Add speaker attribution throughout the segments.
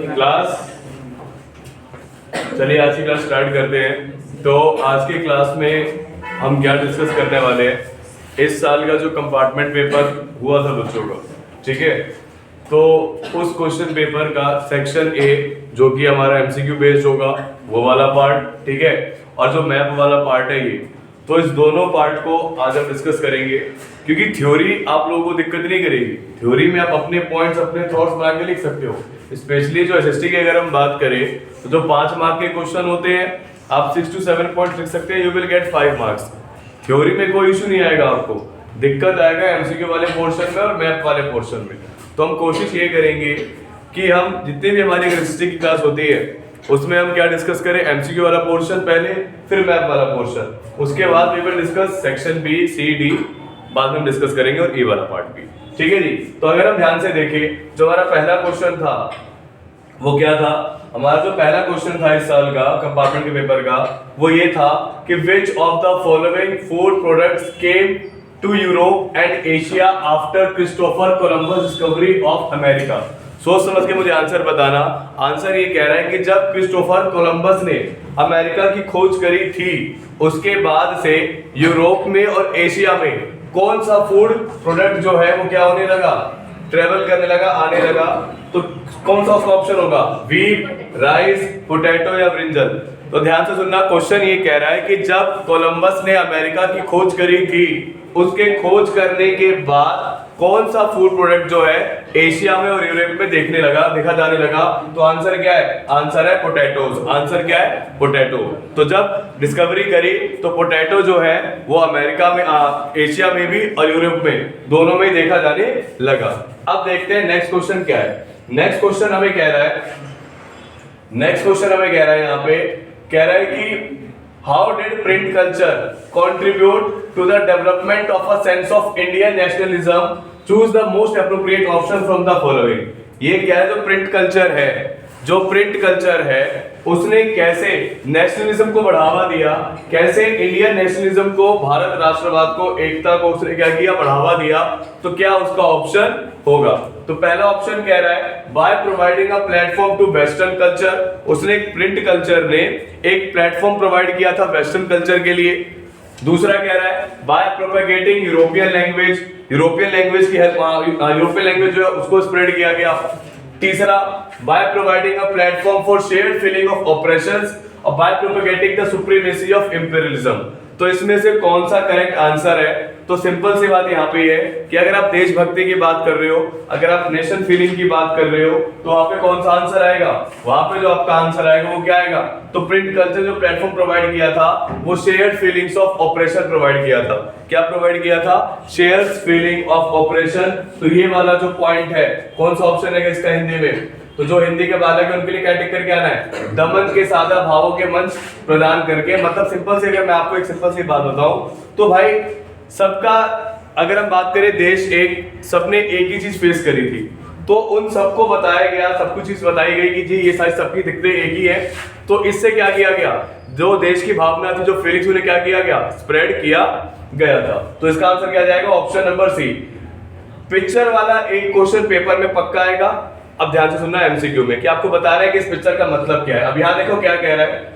Speaker 1: Class, चलिए आज की क्लास स्टार्ट करते हैं। तो आज की क्लास में हम क्या डिस्कस करने वाले हैं, इस साल का जो कंपार्टमेंट पेपर हुआ था बच्चों का, ठीक है, तो उस क्वेश्चन पेपर का सेक्शन ए जो कि हमारा एमसीक्यू बेस्ड होगा वो वाला पार्ट, ठीक है, और जो मैप वाला पार्ट है ये, तो इस दोनों पार्ट को आज हम डिस्कस करेंगे। क्योंकि थ्योरी आप लोगों को दिक्कत नहीं करेगी, थ्योरी में आप अपने पॉइंट्स अपने थॉट्स बना के लिख सकते हो। स्पेशली जो एसएसटी की अगर हम बात करें तो जो 5 मार्क के क्वेश्चन होते हैं आप 6 to 7 पॉइंट्स लिख सकते हैं, you will gate 5 marks. Theory में कोई इशू नहीं आएगा, आपको दिक्कत आएगा एमसीक्यू वाले पोर्शन में और मैप वाले पोर्शन में। तो हम कोशिश ये करेंगे कि हम जितनी भी हमारी एसएसटी की क्लास होती है उसमें हम क्या डिस्कस करें, एमसीक्यू वाला पोर्शन पहले, फिर मैप वाला पोर्शन, उसके बाद we will discuss section B C D, बाद में हम डिस्कस करेंगे और ई वाला पार्ट भी, ठीक है जी। तो अगर हम ध्यान से देखें, जो हमारा पहला क्वेश्चन था वो क्या था, हमारा जो पहला क्वेश्चन था इस साल का कंपार्टमेंट के पेपर का, वो ये था कि which of the following food products came to Europe and Asia after Christopher Columbus discovery of America. सोच समझ के मुझे आंसर बताना। आंसर ये कह रहा है कि जब क्रिस्टोफर कोलंबस ने अमेरिका की खोज करी थी उसके बाद से यूरोप में और एशिया में कौन सा फूड प्रोडक्ट जो है वो क्या होने लगा, ट्रेवल करने लगा, आने लगा। तो कौन सा उसका ऑप्शन होगा, व्हीट, राइस, पोटैटो या ब्रिंजल। तो ध्यान से सुनना, क्वेश्चन ये कह रहा है कि जब कोलंबस ने अमेरिका की खोज करी थी उसके खोज करने के बाद कौन सा फूड प्रोडक्ट जो है एशिया में और यूरोप में देखा जाने लगा। तो आंसर क्या है, आंसर है पोटैटोज। आंसर क्या है, पोटैटो। तो जब डिस्कवरी करी तो पोटैटो जो है वो अमेरिका में, एशिया में भी और यूरोप में दोनों में देखा जाने लगा। अब देखते हैं नेक्स्ट क्वेश्चन क्या है। नेक्स्ट क्वेश्चन हमें कह रहा है यहाँ पे कह रहा है कि How did print culture contribute to the development of a sense of Indian nationalism? Choose the most appropriate option from the following. ये क्या है, जो प्रिंट कल्चर है उसने कैसे नेशनलिज्म को बढ़ावा दिया, कैसे इंडियन नेशनलिज्म को, भारत राष्ट्रवाद को, एकता को उसने क्या किया, बढ़ावा दिया। तो क्या उसका ऑप्शन होगा, तो पहला ऑप्शन कह रहा है by providing a platform to western culture. उसने प्रिंट कल्चर ने एक प्लेटफॉर्म प्रोवाइड किया था वेस्टर्न कल्चर के लिए। दूसरा कह रहा है बाय प्रोपेगेटिंग यूरोपियन लैंग्वेज की हेल्प, यूरोपियन लैंग्वेज जो है उसको स्प्रेड किया गया। तीसरा by providing a platform for shared feeling of operations और by propagating the supremacy of imperialism. तो इसमें से कौन सा करेक्ट आंसर है, तो सिंपल सी बात यहाँ पे है कि अगर आप देशभक्ति की बात कर रहे हो, अगर आप नेशन फीलिंग की बात कर रहे हो, तो वहां पे कौन सा आंसर आएगा, वहां पे जो आपका आंसर आएगा वो क्या आएगा। तो प्रिंट कल्चर जो प्लेटफॉर्म प्रोवाइड किया था वो shared feelings of operation provide किया था। क्या प्रोवाइड किया था, शेयर्ड फीलिंग ऑफ ऑपरेशन। तो ये वाला जो पॉइंट है कौन सा ऑप्शन है इसका हिंदी में, तो जो हिंदी के बालक है उनके लिए क्या टिक करके आना है, दमन के सादा भावों के मंच प्रदान करके। मतलब सिंपल से अगर मैं आपको एक सिंपल सी बात बताऊं तो भाई सबका, अगर हम बात करें देश एक, सबने एक ही चीज फेस करी थी, तो उन सबको बताया गया, सब कुछ चीज बताई गई कि जी ये सारी सबकी दिक्कतें एक ही है। तो इससे क्या किया गया, जो देश की भावना थी, जो फीलिंग्स, उन्हें क्या किया गया, स्प्रेड किया गया था। तो इसका आंसर क्या जाएगा, ऑप्शन नंबर सी। पिक्चर वाला एक क्वेश्चन पेपर में पक्का आएगा। अब ध्यान से सुनना, एमसीक्यू में क्या आपको बता रहा है कि इस पिक्चर का मतलब क्या है। अब यहाँ देखो क्या कह रहा है,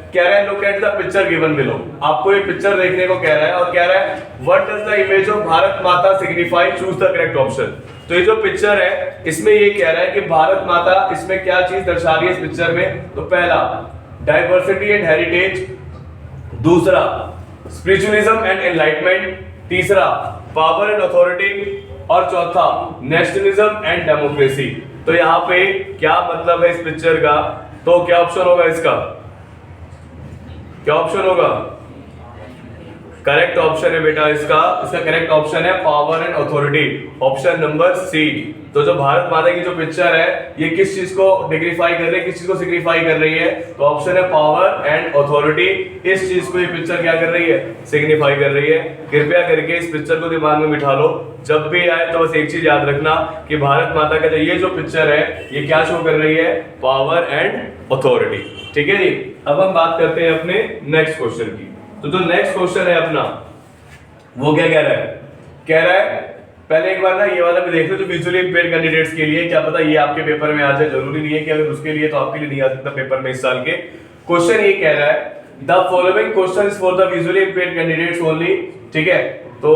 Speaker 1: look at the picture given below. आपको ये पिक्चर देखने को कह रहा है और कह रहा है what does the image of Bharat Mata signify, choose the correct option. तो ये जो पिक्चर है इसमें ये कह रहा है कि भारत माता इसमें क्या चीज दर्शा रही है इस पिक्चर में। तो पहला डाइवर्सिटी एंड हेरिटेज, दूसरा स्पिरिचुअलिज्म एंड एनलाइटमेंट, तीसरा पावर एंड अथॉरिटी, और चौथा नेशनलिज्म एंड डेमोक्रेसी। तो यहाँ पे क्या मतलब है इस पिक्चर का, तो क्या ऑप्शन होगा इसका, क्या ऑप्शन होगा, करेक्ट ऑप्शन है बेटा इसका करेक्ट ऑप्शन है power and authority, option number C. तो जो भारत माता की जो पिक्चर है ये किस चीज को डिग्निफाई कर रही है, किस चीज को सिग्निफाई कर रही है, तो ऑप्शन है पावर एंड अथॉरिटी। इस चीज को ये पिक्चर क्या कर रही है, सिग्निफाई कर रही है। कृपया करके इस पिक्चर को दिमाग में बिठा लो, जब भी आए तो बस एक चीज याद रखना कि भारत माता का ये जो पिक्चर है ये क्या शो कर रही है, पावर एंड अथॉरिटी। ठीक है जी। अब हम बात करते हैं अपने नेक्स्ट क्वेश्चन की। तो जो नेक्स्ट क्वेश्चन है अपना वो क्या कह रहा है, पहले एक बार ना ये वाला भी देख लो, तो विजुअली इम्पेयर्ड कैंडिडेट्स के लिए क्या पता ये आपके पेपर में आ जाए, जरूरी नहीं है कि अगर उसके लिए तो आपके लिए नहीं आ सकता पेपर में इस साल के। क्वेश्चन ये कह रहा है the following question for the visually impaired candidates only, ठीक है। तो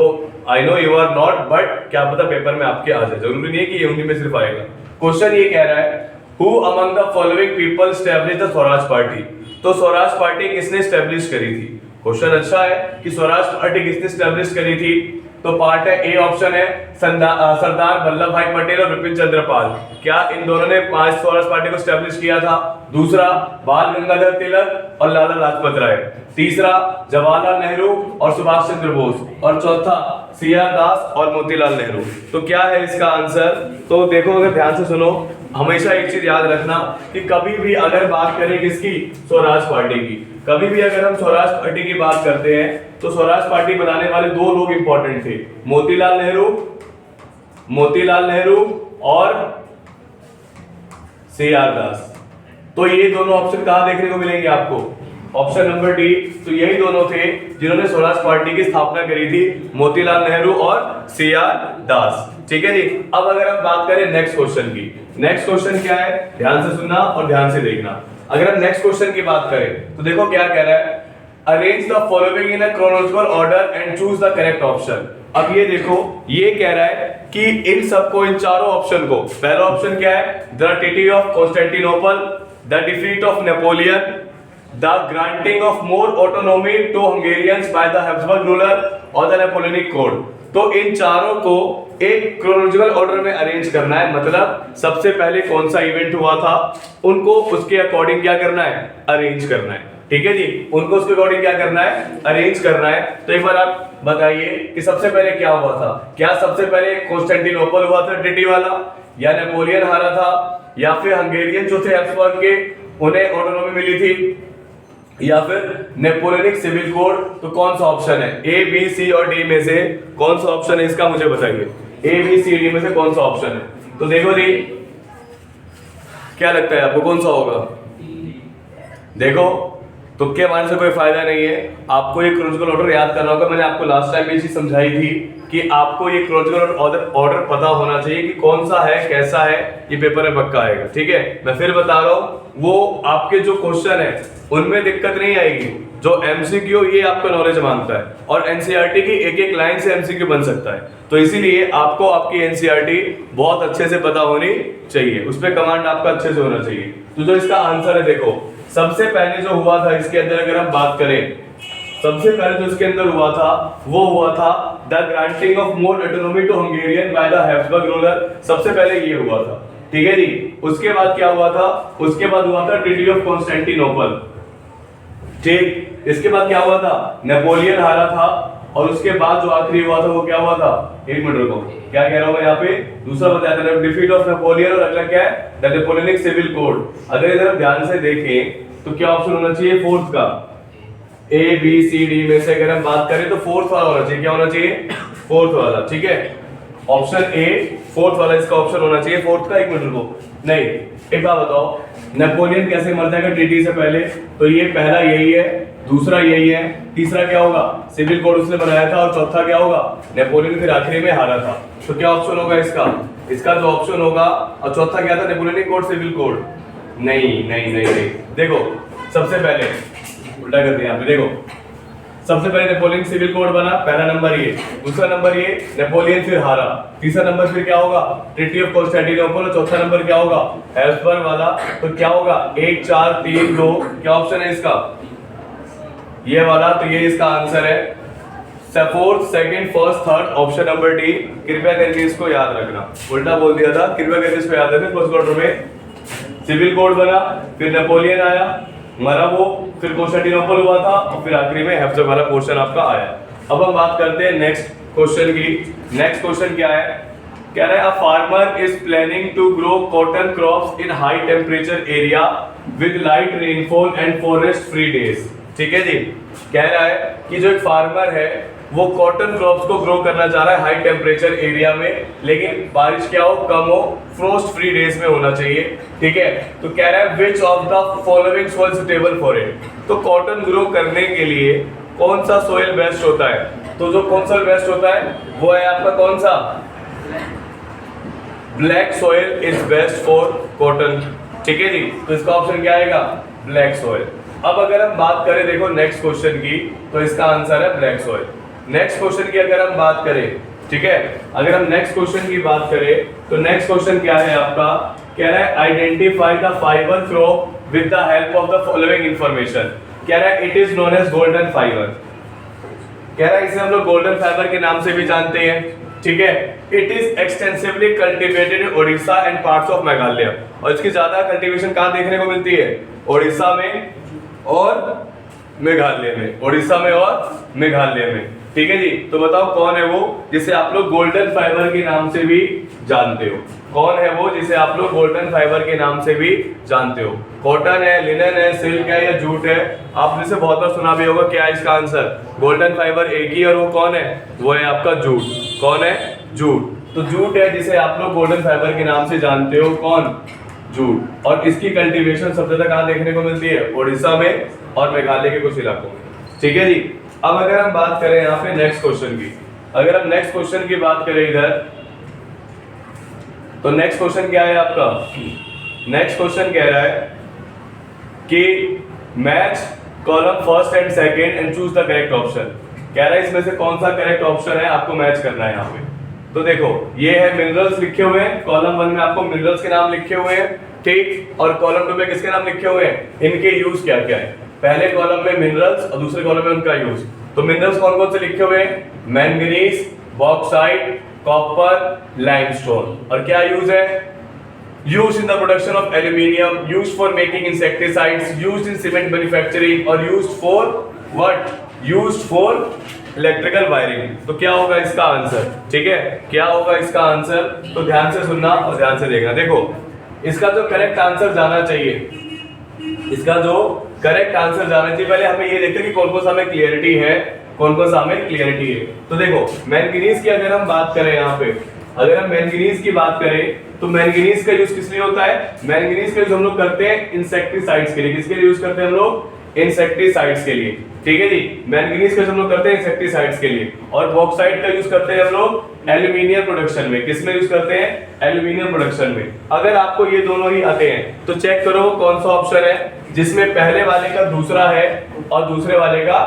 Speaker 1: I know you are not, but क्या पता पेपर में आपके आ जाए, जरूरी नहीं है कि ये उन्हीं में सिर्फ आएगा। क्वेश्चन ये कह रहा है who among the following people establish the Swaraj party. तो स्वराज पार्टी किसने एस्टैब्लिश करी थी? क्वेश्चन अच्छा है कि स्वराज पार्टी किसने एस्टैब्लिश करी थी। तो पार्ट है ए ऑप्शन है सरदार वल्लभ भाई पटेल और विपिन चंद्र पाल। क्या इन दोनों ने 5 स्वराज पार्टी को एस्टैब्लिश किया था? दूसरा बाल गंगाधर तिलक और लाला लाजपत राय। तीसरा जवाहरलाल नेहरू और सुभाष चंद्र बोस। और चौथा सीआर दास और मोतीलाल नेहरू। तो क्या है इसका आंसर? तो देखो, अगर ध्यान से सुनो, हमेशा एक चीज याद रखना कि कभी भी अगर बात करें किसकी, स्वराज पार्टी की, कभी भी अगर हम स्वराज पार्टी की बात करते हैं तो स्वराज पार्टी बनाने वाले 2 लोग इंपॉर्टेंट थे, मोतीलाल नेहरू और सीआर दास। तो ये दोनों ऑप्शन कहां देखने को मिलेंगे आपको? Option number D. तो यही दोनों थे जिन्होंने स्वराज पार्टी की स्थापना करी थी, मोतीलाल नेहरू और सीआर दास, ठीक है जी। अब अगर हम बात करें नेक्स्ट क्वेश्चन की, नेक्स्ट क्वेश्चन क्या है, ध्यान से सुनना और ध्यान से देखना। अगर हम नेक्स्ट क्वेश्चन की बात करें तो देखो क्या कह रहा है, arrange the following in a chronological order and choose the correct option. अब ये देखो, ये कह रहा है कि इन सबको, इन चारों ऑप्शन को, पहला ऑप्शन क्या है, the treaty of Constantinople, the defeat of Napoleon, the granting of more autonomy to Hungarians by the Habsburg ruler और द नेपोलियनिक कोड। तो इन चारों को एक क्रोनोलॉजिकल ऑर्डर में अरेंज करना है, मतलब सबसे पहले कौन सा इवेंट हुआ था उनको उसके अकॉर्डिंग क्या करना है, अरेंज करना है, ठीक है जी। उनको उसके अकॉर्डिंग क्या करना है, अरेंज करना है। तो एक बार आप बताइए कि सबसे पहले क्या हुआ था? क्या सबसे पहले कॉन्स्टेंटिनोपल हुआ था ट्रीटी वाला, या नेपोलियन हारा था, या फिर हंगेरियन जो थे हैब्सबर्ग के उन्हें ऑटोनॉमी मिली थी, या फिर नेपोलियनिक सिविल कोड? तो कौन सा ऑप्शन है? ए बी सी और डी में से कौन सा ऑप्शन है इसका मुझे बताइए। ए बी सी डी में से कौन सा ऑप्शन है? तो देखो जी, क्या लगता है आपको कौन सा होगा? देखो, तुक्के मारने से कोई फायदा नहीं है, आपको ये क्रोनोलॉजिकल ऑर्डर याद करना होगा। मैंने आपको लास्ट टाइम ये चीज समझाई थी कि आपको ये क्रोनोलॉजिकल ऑर्डर पता होना चाहिए कि कौन सा है, कैसा है, ये पेपर में पक्का आएगा, ठीक है। मैं फिर बता रहा हूँ, वो आपके जो क्वेश्चन है उनमें दिक्कत नहीं आएगी, जो एमसीक्यू ये आपका नॉलेज मांगता है, और एनसीईआरटी की एक एक लाइन से एमसीक्यू बन सकता है। तो इसीलिए आपको आपकी एनसीईआरटी बहुत अच्छे से पता होनी चाहिए, उस पर कमांड आपका अच्छे से होना चाहिए। तो जो इसका आंसर है, देखो सबसे पहले जो हुआ था इसके अंदर, अगर हम बात करें, सबसे पहले जो इसके अंदर हुआ था वो हुआ था the granting of more autonomy to Hungarian by the Habsburg ruler. सबसे पहले ये हुआ था, ठीक है जी। उसके बाद क्या हुआ था? उसके बाद हुआ था ट्रीटी ऑफ कॉन्स्टेंटिनोपल, ठीक। इसके बाद क्या हुआ था? नेपोलियन हारा था। और उसके बाद जो आखिरी हुआ था वो क्या हुआ था? एक मिनट रुको, क्या कह रहा हूं मैं यहाँ पे, दूसरा बताया था डिफीट ऑफ नेपोलियन, और अगला क्या है? The Napoleonic civil code. अगर इधर ध्यान से देखें तो क्या ऑप्शन होना चाहिए? फोर्थ का। ए बी सी डी में से अगर हम बात करें तो फोर्थ वाला होना चाहिए। क्या होना चाहिए? फोर्थ वाला, ठीक है। ऑप्शन ए फोर्थ वाला इसका ऑप्शन होना चाहिए, फोर्थ का। एक मिनट रुको, नहीं, एक बात बताओ, नेपोलियन कैसे मर जाएगा ट्रीटी से पहले? तो ये पहला यही है, दूसरा यही है, तीसरा क्या होगा? सिविल कोड उसने बनाया था, और चौथा क्या होगा? नेपोलियन फिर आखिरी में हारा था। तो क्या ऑप्शन होगा इसका? इसका जो ऑप्शन होगा, और चौथा क्या था? Napoleonic code, civil code. नहीं नहीं नहीं नहीं, देखो सबसे पहले उल्टा कर दिया, देखो सबसे पहले नेपोलियन सिविल कोड बना, पहला नंबर ये, दूसरा नंबर ये, नेपोलियन फिर हारा, तीसरा नंबर फिर क्या होगा? ट्रीटी ऑफ कॉन्स्टेंटिनोपल, और चौथा नंबर क्या होगा? हैब्सबर्ग वाला। तो क्या होगा? 1 4 3 2, क्या ऑप्शन है इसका? ये वाला। तो ये इसका आंसर है, fourth, second, first, third, option number D. कृपया करके इसको याद रखना, उल्टा बोल दिया था, कृपया करके इसको याद रखना। फर्स्ट क्वार्टर में सिविल कोड बना, फिर नेपोलियन आया, मरा वो, फिर कॉन्स्टेंटिनोपल हुआ था, और फिर आखिरी में हैब्सबर्ग वाला पोर्शन आपका आया। अब हम बात करते हैं नेक्स्ट क्वेश्चन की। नेक्स्ट क्वेश्चन क्या है? कह रहा है a farmer is planning to grow cotton crops in high temperature area with light rainfall and forest free days, ठीक है जी। कह रहा है कि जो एक फार्मर है वो कॉटन क्रॉप्स को ग्रो करना चाह रहा है हाई टेम्परेचर एरिया में, लेकिन बारिश क्या हो? कम हो, फ्रोस्ट फ्री डेज में होना चाहिए, ठीक है। तो कह रहा है विच of the following soil suitable for it. तो कॉटन ग्रो करने के लिए कौन सा सोइल बेस्ट होता है? तो जो कौन सा बेस्ट होता है वो है आपका कौन सा? Black soil is best for cotton. ठीक है जी, तो इसका ऑप्शन क्या आएगा? Black soil. अब अगर हम बात करें देखो नेक्स्ट क्वेश्चन की, तो इसका आंसर है ब्लैक सॉइल। नेक्स्ट क्वेश्चन की अगर हम बात करें, ठीक है, अगर हम नेक्स्ट क्वेश्चन की बात करें तो नेक्स्ट क्वेश्चन क्या है आपका? कह रहा है identify the fibre crop with the help of the following information. कह रहा है it is known as golden fibre. कह रहा है इसे हम लोग गोल्डन फाइबर के नाम से भी जानते हैं। ठीक है, it is extensively cultivated in Odisha and parts of Meghalaya. और इसकी ज्यादा कल्टीवेशन कहां देखने को मिलती है? ओडिशा में और मेघालय में। ओडिशा में और मेघालय में। ठीक है जी, तो बताओ कौन है वो जिसे आप लोग गोल्डन फाइबर के नाम से भी जानते हो? कौन है वो जिसे आप लोग गोल्डन फाइबर के नाम से भी जानते हो? कॉटन है, लिनन है, सिल्क है या जूट है? आपने से बहुत बार सुना भी होगा। क्या है इसका आंसर? गोल्डन फाइबर एक ही, और वो कौन है? वो है आपका जूट। कौन है? जूट। तो जूट है जिसे आप लोग गोल्डन फाइबर के नाम से जानते हो। कौन? जूट। और इसकी कल्टीवेशन सबसे ज्यादा कहां देखने को मिलती है? ओडिशा में और मेघालय के कुछ इलाकों में। ठीक है जी, अब अगर हम बात करें यहाँ पे नेक्स्ट क्वेश्चन की, अगर हम नेक्स्ट क्वेश्चन की बात करें इधर, तो नेक्स्ट क्वेश्चन क्या है आपका? नेक्स्ट क्वेश्चन कह रहा है कि match column first and second and choose the correct option. कह रहा है इसमें से कौन सा करेक्ट ऑप्शन है आपको मैच करना है यहाँ पे। तो देखो ये है मिनरल्स लिखे हुए हैं, कॉलम 1 में आपको मिनरल्स के नाम लिखे हुए हैं, ठीक, और कॉलम 2 में किसके नाम लिखे हुए हैं? इनके यूज क्या क्या है। पहले कॉलम में मिनरल्स और दूसरे कॉलम में उनका यूज। तो मिनरल्स कौन कौन से लिखे हुए हैं? Manganese, bauxite, copper, limestone. और क्या यूज है? Used in the production of aluminium, used for making insecticides, used in cement manufacturing, और used for what? Used for electrical wiring। तो क्या होगा इसका आंसर? ठीक है, क्या होगा इसका आंसर? तो ध्यान से सुनना और ध्यान से देखना। देखो इसका जो करेक्ट आंसर जाना चाहिए, इसका जो करेक्ट आंसर जाना चाहिए, पहले हमें ये देखते हैं कि कौन कौन सा हमें क्लियरिटी है, कौन कौन सा हमें क्लियरिटी है। तो देखो मैंगनीज की अगर हम बात करें यहाँ पे, अगर हम मैंगनीज की बात करें तो मैंगनीज का यूज किस लिए होता है? मैंगनीज का यूज हम लोग करते हैं इंसेक्टिसाइड्स के लिए। किसके लिए यूज करते हैं हम लोग? इंसेक्टिसाइड्स के लिए। ठीक है जी, मैंगनीज का हम लोग करते हैं इंसेक्टिसाइड्स के लिए। और बॉक्साइट का यूज करते हैं हम लोग एल्यूमिनियम प्रोडक्शन में। किस में यूज करते हैं? एल्यूमिनियम प्रोडक्शन में। अगर आपको ये दोनों ही आते हैं तो चेक करो कौन सा ऑप्शन है जिसमें पहले वाले का दूसरा है और दूसरे वाले का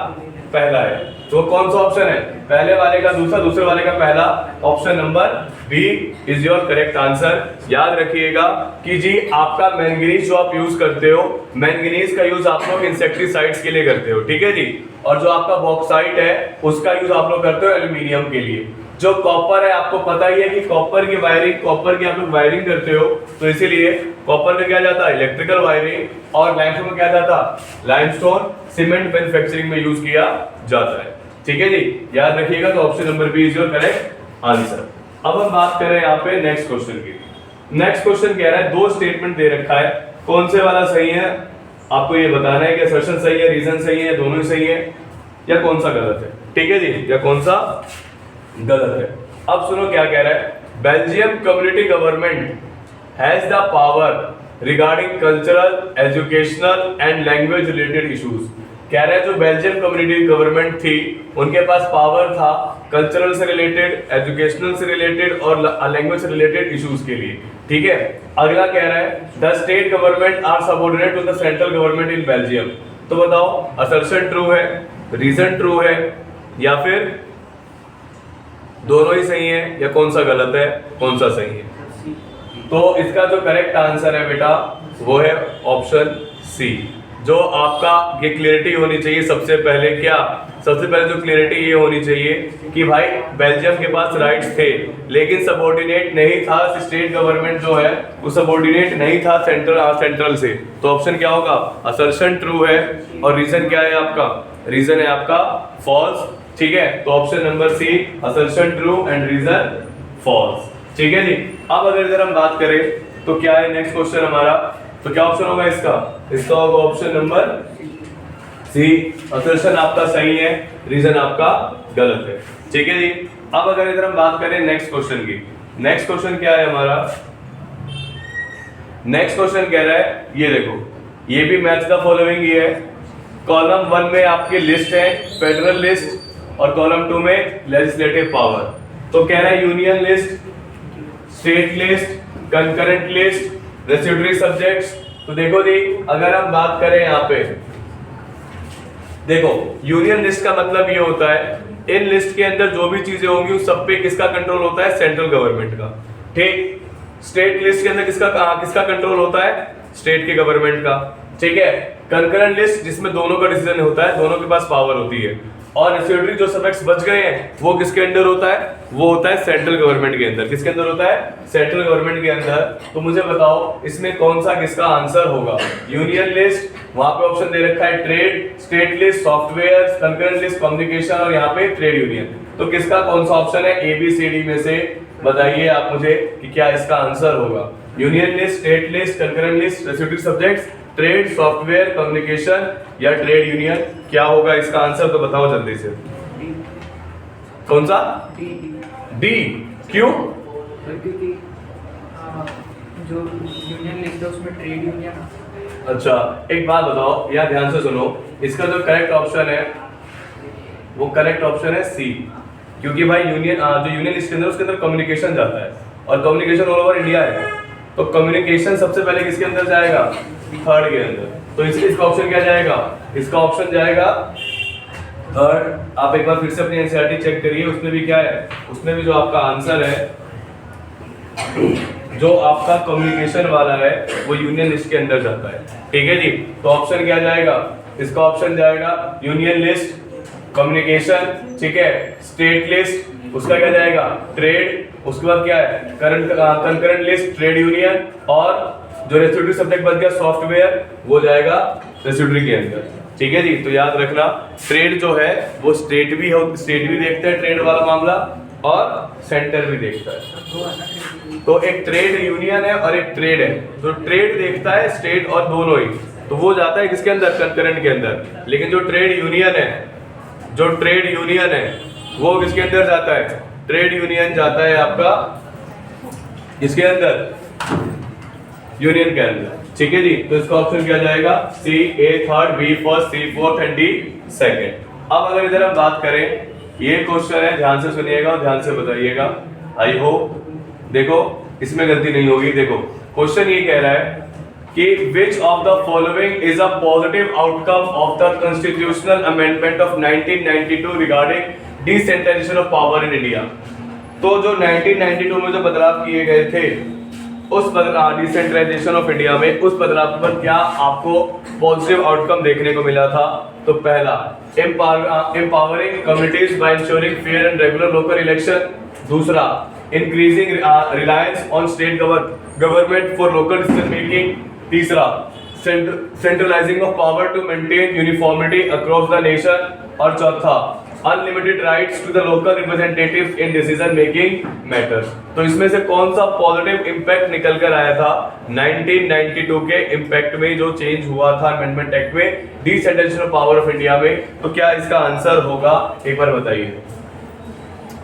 Speaker 1: पहला है। तो कौन सा ऑप्शन है? पहले वाले का दूसरा, दूसरे वाले का पहला। Option number B is your correct answer. याद रखिएगा कि जी आपका मैंगनीज जो आप यूज करते हो, मैंगनीज का यूज आप लोग इंसेक्टिसाइड्स के लिए करते हो। ठीक है जी, और जो आपका बॉक्साइट है उसका यूज आप लोग करते हो एल्यूमिनियम के लिए। जो कॉपर है आपको पता ही है कि कॉपर की वायरिंग, कॉपर की आप लोग वायरिंग करते हो, तो इसीलिए कॉपर में क्या जाता है? Electrical wiring. और लाइमस्टोन में क्या जाता? लाइमस्टोन सीमेंट मैन्युफैक्चरिंग में यूज किया जाता है। ठीक है जी, याद रखिएगा। तो option number B is your correct answer. अब हम बात करें यहाँ पे नेक्स्ट क्वेश्चन की। नेक्स्ट क्वेश्चन कह रहा है दो स्टेटमेंट दे रखा है, कौन से वाला सही है आपको ये बताना है कि असर्शन सही है, रीजन सही है, दोनों ही सही है, या कौन सा गलत है। ठीक है जी, या कौन सा गलत है। अब सुनो क्या कह रहा है। Belgium community government has the power regarding cultural, educational and language related issues. कह रहा है जो बेल्जियम कम्युनिटी गवर्नमेंट थी उनके पास पावर था कल्चरल से रिलेटेड, एजुकेशनल से रिलेटेड और लैंग्वेज से रिलेटेड इश्यूज के लिए। ठीक है, अगला कह रहा है the state government are subordinate to the central government in Belgium. तो बताओ असर्शन ट्रू है, रीजन ट्रू है, या फिर दोनों ही सही है, या कौन सा गलत है, कौन सा सही है? तो इसका जो करेक्ट आंसर है बेटा वो है ऑप्शन सी। जो आपका ये क्लियरिटी होनी चाहिए सबसे पहले, क्या सबसे पहले जो क्लियरिटी ये होनी चाहिए कि भाई बेल्जियम के पास राइट्स थे लेकिन सबऑर्डिनेट नहीं था, स्टेट गवर्नमेंट जो है वो सबऑर्डिनेट नहीं था सेंट्रल से। तो ऑप्शन क्या होगा? असर्शन ट्रू है, और रीजन क्या है आपका? रीजन है आपका फॉल्स। ठीक है, तो option number C assertion true and reason false. ठीक है जी, अब अगर इधर हम बात करें तो क्या है नेक्स्ट क्वेश्चन हमारा, तो क्या ऑप्शन होगा इसका? इसका होगा ऑप्शन नंबर सी, असर्शन आपका सही है, रीजन आपका गलत है। ठीक है जी, अब अगर इधर हम बात करें नेक्स्ट क्वेश्चन की। नेक्स्ट क्वेश्चन क्या है हमारा? नेक्स्ट क्वेश्चन कह रहा है ये देखो, ये भी मैच द फॉलोइंग ही है। कॉलम 1 में आपकी लिस्ट है फेडरल लिस्ट, और कॉलम 2 में लेजिस्लेटिव पावर। तो कह रहा है union list, state list, concurrent list, residuary subjects. तो देखो जी, अगर हम बात करें यहाँ पे, देखो यूनियन लिस्ट का मतलब ये होता है इन लिस्ट के अंदर जो भी चीजें होंगी उस सब पे किसका कंट्रोल होता है, सेंट्रल गवर्नमेंट का। ठीक, स्टेट लिस्ट के अंदर किसका कंट्रोल होता है, स्टेट के गवर्नमेंट का। ठीक है, कंकरेंट लिस्ट जिसमें दोनों का डिसीजन होता है, दोनों के पास पावर होती है। और रेसिड्यूरी जो सब्जेक्ट्स बच गए हैं वो किसके अंडर होता है, वो होता है सेंट्रल गवर्नमेंट के अंदर। किसके अंदर होता है, सेंट्रल गवर्नमेंट के अंदर। तो मुझे बताओ इसमें कौन सा किसका आंसर होगा, यूनियन लिस्ट, वहां पे ऑप्शन दे रखा है trade, state list software, concurrent list communication और यहाँ पे ट्रेड यूनियन। तो किसका कौन सा ऑप्शन है, ABCD में से बताइए आप मुझे कि क्या इसका आंसर होगा। Union list, state list, concurrent list, residuary subjects, trade, software, communication या ट्रेड यूनियन, क्या होगा इसका आंसर, तो बताओ जल्दी से। कौन सा, डी। क्यों,
Speaker 2: क्योंकि जो यूनियन लिस्ट है उसमें ट्रेड यूनियन।
Speaker 1: अच्छा एक बात बताओ, या ध्यान से सुनो, इसका जो करेक्ट ऑप्शन है वो करेक्ट ऑप्शन है सी। क्योंकि भाई यूनियन जो यूनियन लिस्ट के अंदर उसके अंदर कम्युनिकेशन जाता है और कम्युनिकेशन ऑल ओवर इंडिया है। तो कम्युनिकेशन सबसे पहले किसके अंदर जाएगा, थर्ड के अंदर। तो इसका ऑप्शन क्या जाएगा, इसका ऑप्शन जाएगा थर्ड। आप एक बार फिर से अपनी एनसीईआरटी चेक करिए, उसमें भी क्या है, उसमें भी जो आपका आंसर है, जो आपका कम्युनिकेशन वाला है वो यूनियन लिस्ट के अंदर जाता है। ठीक है जी, तो ऑप्शन क्या जाएगा, इसका ऑप्शन जाएगा यूनियन लिस्ट, कम्युनिकेशन, ठीक है, स्टेट लिस्ट, उसका क्या जाएगा ट्रेड, उसके बाद क्या है कंकरेंट लिस्ट, ट्रेड यूनियन, और जो रेसिड्यूरी सब्जेक्ट बच गया सॉफ्टवेयर वो जाएगा रेसिड्यूरी के अंदर। ठीक है जी, तो याद रखना ट्रेड जो है वो स्टेट भी देखता है ट्रेड वाला मामला, और सेंटर भी देखता है। तो एक ट्रेड यूनियन है और एक ट्रेड है, तो ट्रेड देखता है स्टेट और दोनों ही, तो वो जाता है किसके अंदर, कंकरेंट के अंदर। लेकिन जो ट्रेड यूनियन है वो किसके अंदर जाता है, ट्रेड यूनियन जाता है आपका इसके अंदर, यूनियन के अंदर। ठीक है जी, तो इसका ऑप्शन क्या जाएगा, सी, A third, B first, C fourth and D second. अब अगर इधर हम बात करें, ये क्वेश्चन है, ध्यान से सुनिएगा और ध्यान से बताइएगा, आई होप देखो इसमें गलती नहीं होगी। देखो क्वेश्चन ये कह रहा है कि which of the following is a positive outcome of the constitutional amendment of 1992 regarding decentralization of power in India। तो जो 1992 में जो बदलाव किए गए थे उस डिसेंट्रलाइजेशन ऑफ इंडिया में, उस बदलाव पर क्या आपको पॉजिटिव आउटकम देखने को मिला था। तो पहला, empowering communities by ensuring fair and regular local election. दूसरा, increasing reliance on state government for local decision making. तीसरा, centralising of power to maintain uniformity across the nation. और चौथा, unlimited rights to the local representatives in decision making matters. तो इसमें से कौन सा positive impact निकल कर आया था 1992 के इंपैक्ट में, जो चेंज हुआ था अमेंडमेंट एक्ट में decentralization of power of India में, तो क्या इसका आंसर होगा, एक बार बताइए।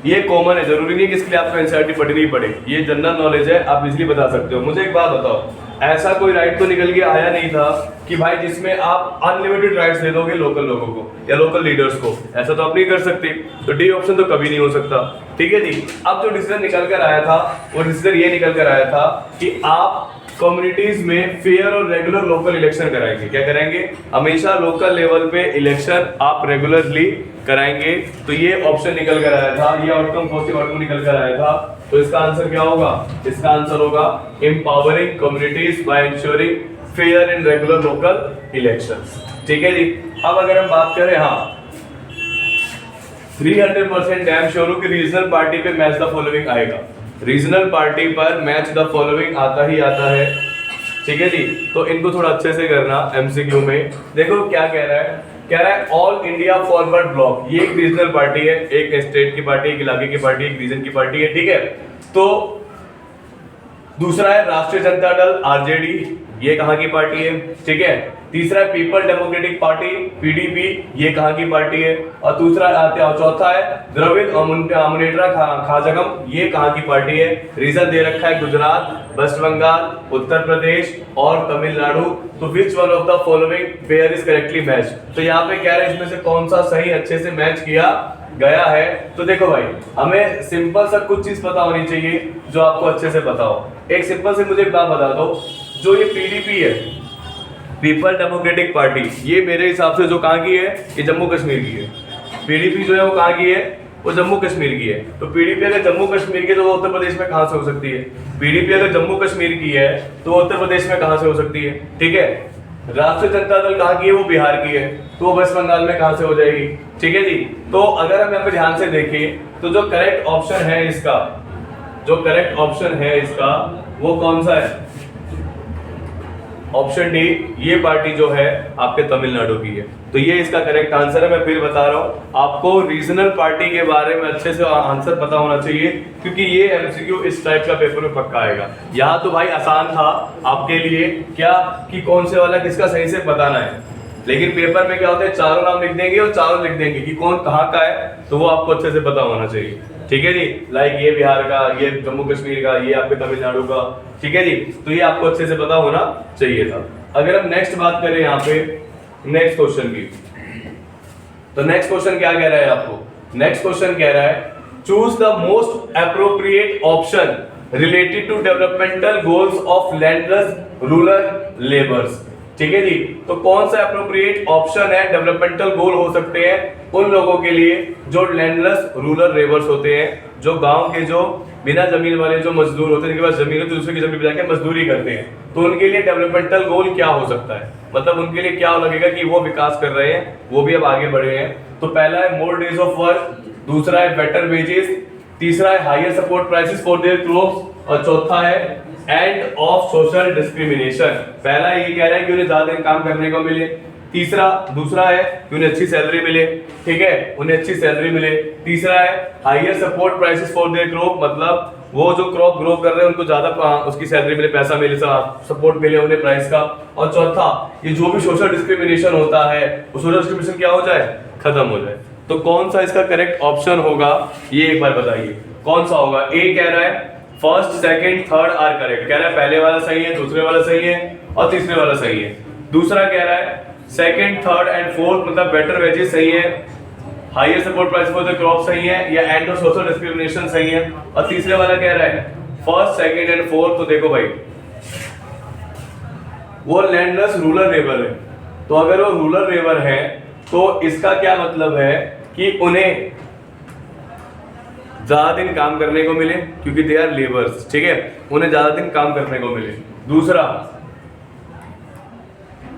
Speaker 1: ये कॉमन है, जरूरी नहीं कि इसके लिए आपको एनसीईआरटी पढ़नी ही पड़े, ये जनरल नॉलेज है, आप इजीली बता सकते हो। मुझे एक बात बताओ, ऐसा कोई राइट तो निकल के आया नहीं था कि भाई जिसमें आप अनलिमिटेड राइट्स दे दोगे लोकल लोगों को या लोकल लीडर्स को, ऐसा तो आप नहीं कर सकते। तो डी ऑप्शन तो कभी नहीं हो सकता। ठीक है जी, अब जो डिसीजन निकल कर आया था वो डिसीजन ये निकल कर आया था कि आप कम्युनिटीज में फेयर और रेगुलर लोकल इलेक्शन कराएंगे। क्या कराएंगे, हमेशा लोकल लेवल पे इलेक्शन आप रेगुलरली कराएंगे। तो ये ऑप्शन निकल कर आया था, ये आउटकम पॉजिटिव आउटकम निकल कर आया था। तो इसका आंसर क्या होगा, इसका आंसर होगा empowering communities by ensuring fair and regular local elections. ठीक है जी, अब अगर हम बात करें, हाँ 300% डैम श्योर हूं कि रीजनल पार्टी पे मैच द फॉलोइंग आएगा। रीजनल पार्टी पर मैच द फॉलोइंग आता ही आता है। ठीक है जी, तो इनको थोड़ा अच्छे से करना एमसीक्यू में। देखो क्या कह रहा है ऑल इंडिया फॉरवर्ड ब्लॉक, ये एक रीजनल पार्टी है, एक स्टेट की पार्टी, एक इलाके की पार्टी, एक रीजन की पार्टी है। ठीक है, तो दूसरा है राष्ट्रीय जनता दल आरजेडी, ये कहां की पार्टी है। ठीक है, तीसरा है पीपल डेमोक्रेटिक पार्टी पीडीपी, ये कहां की पार्टी है। और चौथा है द्रविड़ मुनेट्रा खाजागम, ये कहां की पार्टी है। रीजन दे रखा है गुजरात, वेस्ट बंगाल, उत्तर प्रदेश और तमिलनाडु। तो which one of the following pair is correctly match. तो यहाँ पे कह रहे हैं इसमें से कौन सा सही अच्छे से मैच किया गया है। तो देखो भाई, हमें सिंपल सा कुछ चीज पता होनी चाहिए जो आपको अच्छे से पता हो। एक सिंपल से मुझे एक बात बता दो, जो ये पीडीपी है, पीपल डेमोक्रेटिक पार्टी, ये मेरे हिसाब से जो कहाँ की है, ये जम्मू कश्मीर की है। पीडीपी जो है वो कहाँ की है, वो जम्मू कश्मीर की है। तो पीडीपी अगर जम्मू कश्मीर की है तो वो उत्तर प्रदेश में कहाँ से हो सकती है? पीडीपी अगर जम्मू कश्मीर की है तो वो उत्तर प्रदेश में कहाँ से हो सकती है? ठीक है। राष्ट्रीय जनता दल कहाँ की है, वो बिहार की है, तो वो वेस्ट बंगाल में कहाँ से हो जाएगी? ठीक है जी। तो अगर हम यहाँ पे ध्यान से देखें तो जो करेक्ट ऑप्शन है इसका, जो करेक्ट ऑप्शन है इसका वो कौन सा है? ऑप्शन डी, ये पार्टी जो है आपके तमिलनाडु की है। तो ये इसका करेक्ट आंसर है। मैं फिर बता रहा हूं, आपको रीजनल पार्टी के बारे में अच्छे से आंसर पता होना चाहिए, क्योंकि ये एमसीक्यू इस टाइप का पेपर में पक्का आएगा। यहाँ तो भाई आसान था आपके लिए क्या, कि कौन से वाला किसका सही से बताना है, लेकिन पेपर में क्या होता है, चारों नाम लिख देंगे और चारों लिख देंगे कि कौन कहाँ का है, तो वो आपको अच्छे से पता होना चाहिए। ठीक है जी। लाइक ये बिहार का, ये जम्मू कश्मीर का, ये आपके तमिलनाडु का। ठीक है जी। तो ये आपको अच्छे से पता होना चाहिए था। अगर हम नेक्स्ट बात करें यहाँ पे नेक्स्ट क्वेश्चन की, तो नेक्स्ट क्वेश्चन क्या कह रहा है आपको? नेक्स्ट क्वेश्चन कह रहा है choose the most appropriate option related to developmental goals of landless rural labours. ठीक है जी। तो कौन सा एप्रोप्रिएट ऑप्शन है, डेवलपमेंटल गोल हो सकते हैं उन लोगों के लिए जो लैंडलेस रूरल लेबर्स होते हैं, जो गांव के जो बिना जमीन वाले जो मजदूर होते हैं, जिनके पास जमीन है तो दूसरे की जमीन पे जाके मजदूरी करते हैं, तो उनके लिए डेवलपमेंटल गोल क्या हो सकता है? मतलब उनके लिए क्या लगेगा कि वो विकास कर रहे हैं, वो भी अब आगे बढ़े हैं। तो पहला है मोर डेज ऑफ वर्क, दूसरा है बेटर वेजेस, तीसरा है higher support prices for their crops, और चौथा है एंड ऑफ सोशल डिस्क्रिमिनेशन। पहला ये कह रहा है कि उन्हें ज्यादा दिन काम करने को मिले, दूसरा है कि उन्हें अच्छी सैलरी मिले। ठीक है, उन्हें अच्छी सैलरी मिले। तीसरा है higher support prices for their crop, मतलब वो जो क्रॉप ग्रो कर रहे हैं उनको ज्यादा उसकी सैलरी मिले, पैसा मिले, सपोर्ट मिले उन्हें प्राइस का। और चौथा, ये जो भी सोशल डिस्क्रिमिनेशन होता है वो सोशल डिस्क्रिमिनेशन क्या हो जाए, खत्म हो जाए। तो कौन सा इसका करेक्ट ऑप्शन होगा, ये एक बार बताइए कौन सा होगा? ए कह रहा है first, second, third are correct, कह रहा है पहले वाला सही है, दूसरे वाला सही है और तीसरे वाला सही है। दूसरा कह रहा है सेकंड, थर्ड एंड फोर्थ, मतलब बेटर वेजेस सही है, higher support price for the crop सही है, या एंड ऑफ सोशल डिस्क्रिमिनेशन सही है। और तीसरे वाला कह रहा है फर्स्ट, सेकंड एंड फोर्थ। तो देखो भाई, वो लैंडलेस रूरल लेबर है, तो अगर वो रूरल लेबर है तो इसका क्या मतलब है कि उन्हें ज्यादा दिन काम करने को मिले, क्योंकि दे आर लेबर्स। ठीक है, उन्हें ज्यादा दिन काम करने को मिले। दूसरा,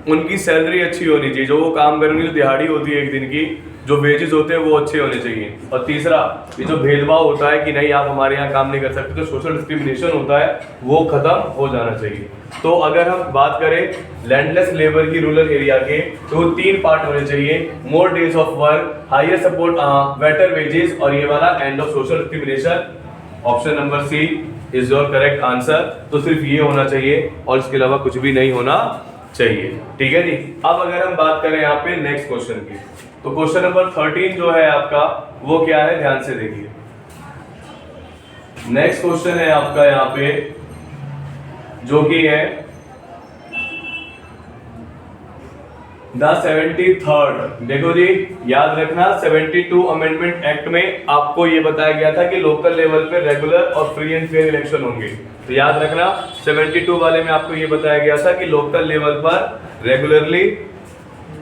Speaker 1: उनकी सैलरी अच्छी होनी चाहिए, जो वो काम करेंगे, जो दिहाड़ी होती है एक दिन की, जो वेजेस होते हैं वो अच्छे होने चाहिए। और तीसरा, ये जो भेदभाव होता है कि नहीं आप हमारे यहाँ काम नहीं कर सकते, जो सोशल डिस्क्रिमिनेशन होता है वो खत्म हो जाना चाहिए। तो अगर हम बात करें लैंडलेस लेबर की रूरल एरिया के, तो 3 पार्ट होने चाहिए, more days of work, higher support, better wages, और ये वाला end of social discrimination. Option number C is your correct answer. तो सिर्फ ये होना चाहिए और इसके अलावा कुछ भी नहीं होना चाहिए। ठीक है जी। अब अगर हम बात करें यहाँ पे नेक्स्ट क्वेश्चन की, तो क्वेश्चन नंबर 13 जो है आपका वो क्या है, ध्यान से देखिए। नेक्स्ट क्वेश्चन है आपका यहाँ पे जो कि है द 73rd। देखो जी, याद रखना 72 अमेंडमेंट एक्ट में आपको ये बताया गया था कि लोकल लेवल पे रेगुलर और फ्री एंड फेयर इलेक्शन होंगे। तो याद रखना 72 वाले में आपको ये बताया गया था कि लोकल लेवल पर रेगुलरली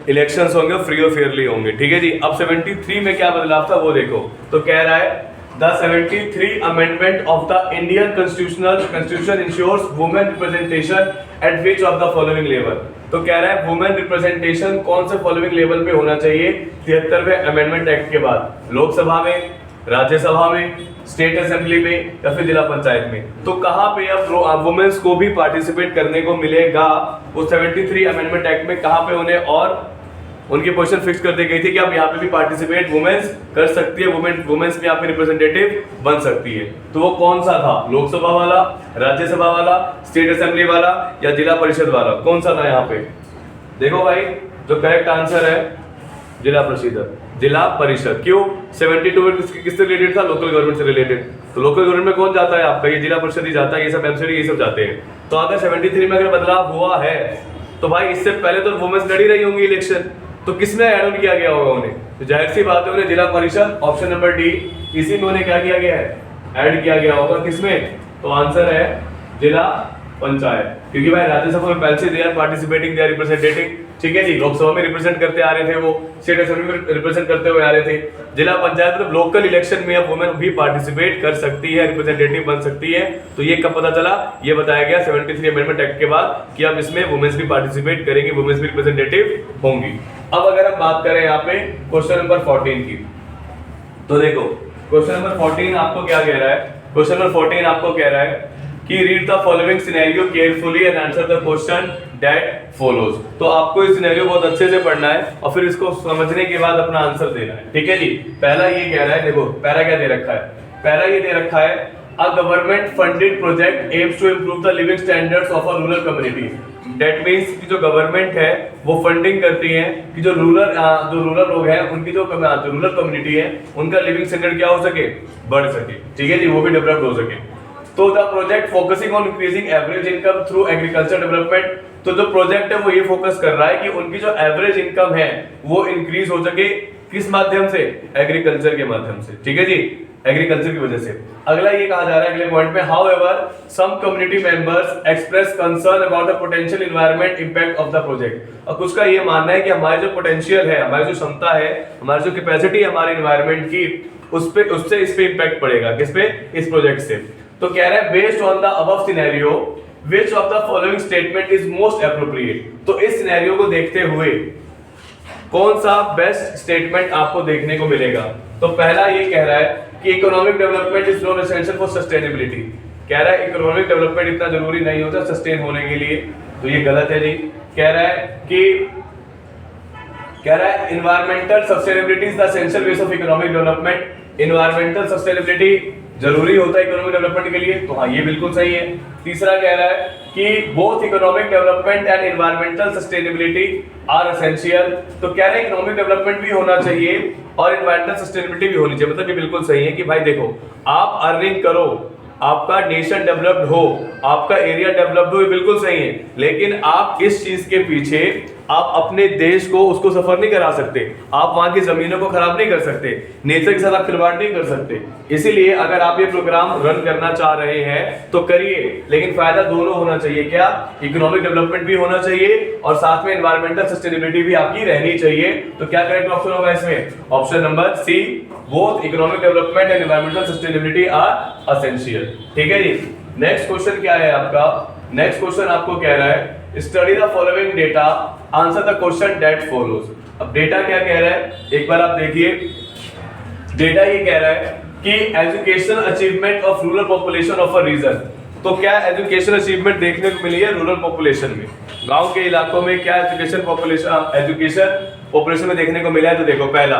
Speaker 1: इलेक्शंस होंगे, फ्री और फेयरली होंगे। ठीक है जी। अब 73 में क्या बदलाव था वो देखो। तो कह रहा है the 73 amendment of the Indian constitution ensures women representation at which of the following level. तो कह रहा है वुमेन रिप्रेजेंटेशन कौन से फॉलोइंग लेवल पे होना चाहिए 73वें अमेंडमेंट एक्ट के बाद, लोकसभा में, राज्यसभा में, स्टेट असेंबली में या फिर जिला पंचायत में। तो कहाँ पे अब वुमेन्स को भी पार्टिसिपेट करने को मिलेगा उस 73 अमेंडमेंट एक्ट में, कहाँ पे उन्हें, और उनकी पोजीशन फिक्स कर दी गई थी कि आप यहाँ पे भी पार्टिसिपेट वुमेन्स कर सकती है, वुमेन्स में यहाँ पे रिप्रेजेंटेटिव बन सकती है। तो वो कौन सा था, लोकसभा वाला, राज्यसभा वाला, स्टेट असेंबली वाला या जिला परिषद वाला, कौन सा था यहाँ पे? देखो भाई, जो करेक्ट आंसर है जिला परिषद, जिला परिषद। क्यों? 72 में किससे रिलेटेड था, लोकल गवर्नमेंट से रिलेटेड। तो लोकल गवर्नमेंट में कौन जाता है आपका, ये जिला परिषद ही जाता है, ये सब एमसीडी ये सब जाते हैं। तो अगर 73 में अगर बदलाव हुआ है तो भाई इससे पहले तो वुमेन्स लड़ी रही होंगी इलेक्शन, तो किसमें ऐड ऑन किया गया होगा उन्हें? तो जाहिर सी बात है उन्हें जिला परिषद, ऑप्शन नंबर डी, इसी में उन्हें क्या किया गया है, ऐड किया गया होगा। किसमें? तो आंसर है जिला पंचायत, क्योंकि भाई राज्यसभा में पहले से they are participating, they are representing, ठीक है जी। लोकसभा में रिप्रेजेंट करते आ रहे थे, वो स्टेट असेंबली में रिप्रेजेंट करते हुए आ रहे थे। जिला पंचायत मतलब लोकल इलेक्शन में अब वुमेन भी पार्टिसिपेट कर सकती है, रिप्रेजेंटेटिव बन सकती है। तो ये कब पता चला, ये बताया गया 73 अमेंडमेंट एक्ट के बाद कि अब इसमें वुमेन्स भी पार्टिसिपेट करेंगी, वुमेन्स भी रिप्रेजेंटेटिव होंगी। अब अगर हम बात करें यहाँ पे क्वेश्चन नंबर 14 की, तो देखो क्वेश्चन नंबर 14 आपको क्या कह रहा है। क्वेश्चन नंबर 14 आपको कह रहा है कि read the following scenario carefully and answer the question that follows. तो आपको इस सिनेरियो बहुत अच्छे से पढ़ना है और फिर इसको समझने के बाद अपना आंसर देना है, ठीक है जी। पहला ये कह रहा है, देखो पैरा क्या दे रखा है, पैरा ये दे रखा है a government funded project aims to improve the living standards of a rural community. That means कि जो गवर्नमेंट है वो फंडिंग करती है कि जो रूरल लोग हैं उनकी जो रूरल कम्युनिटी है उनका लिविंग स्टैंडर्ड क्या हो सके, बढ़ सके, ठीक है जी, वो भी डेवलप हो सके। तो the project focusing on increasing average income through agriculture development. तो जो प्रोजेक्ट है वो ये फोकस कर रहा है कि उनकी जो एवरेज इनकम है वो इंक्रीज हो सके, किस माध्यम से, एग्रीकल्चर के माध्यम से, ठीक है जी, एग्रीकल्चर की वजह से। अगला ये कहा जा रहा है अगले पॉइंट में, however some community members express concern about the potential environment impact of the project. और कुछ का ये मानना है कि हमारी जो पोटेंशियल है, हमारी जो क्षमता है, हमारी जो कैपेसिटी है हमारे एनवायरनमेंट की, उससे इस पे इंपैक्ट पड़ेगा, किस पे, इस प्रोजेक्ट से। तो कह रहा है based on the above scenario which of the following statement is most appropriate. तो इस सिनेरियो को देखते हुए कौन सा बेस्ट स्टेटमेंट आपको देखने को मिलेगा। तो पहला ये कह रहा है कि economic development is not essential for sustainability. कह रहा है इकोनॉमिक डेवलपमेंट इतना जरूरी नहीं होता सस्टेन होने के लिए, तो ये गलत है जी। कह रहा है environmental sustainability is the essential base of economic development. Environmental sustainability जरूरी होता है इकोनॉमिक डेवलपमेंट के लिए, तो हाँ ये बिल्कुल सही है। तीसरा कह रहा है कि both economic development and environmental sustainability are essential. तो कह रहे हैं इकोनॉमिक डेवलपमेंट भी होना चाहिए और एनवायरमेंटल सस्टेनेबिलिटी भी होनी चाहिए। मतलब ये बिल्कुल सही है कि भाई देखो, आप अर्निंग करो, आपका नेशन डेवलप्ड हो, आपका एरिया डेवलप्ड हो, ये बिल्कुल सही है, लेकिन आप इस चीज के पीछे आप अपने देश को उसको सफर नहीं करा सकते, आप वहां की जमीनों को खराब नहीं कर सकते, नेचर के साथ आप खिलवाड़ नहीं कर सकते। इसीलिए अगर आप ये प्रोग्राम रन करना चाह रहे हैं तो करिए, लेकिन फायदा दोनों होना चाहिए। क्या, इकोनॉमिक डेवलपमेंट भी होना चाहिए और साथ में एनवायरमेंटल सस्टेनेबिलिटी भी आपकी रहनी चाहिए। तो क्या करेक्ट ऑप्शन होगा इसमें, option number C, both economic development and environmental sustainability are essential, ठीक है जी। नेक्स्ट क्वेश्चन क्या है आपका, नेक्स्ट क्वेश्चन आपको कह रहा है study the following data, answer the question that follows. अब डेटा क्या कह रहा है, एक बार आप देखिए। डेटा ये कह रहा है कि education achievement of rural population of a region. तो क्या एजुकेशन अचीवमेंट देखने को मिली है रूरल पॉपुलेशन में, गांव के इलाकों में क्या एजुकेशन पॉपुलेशन में देखने को मिला है। तो देखो पहला,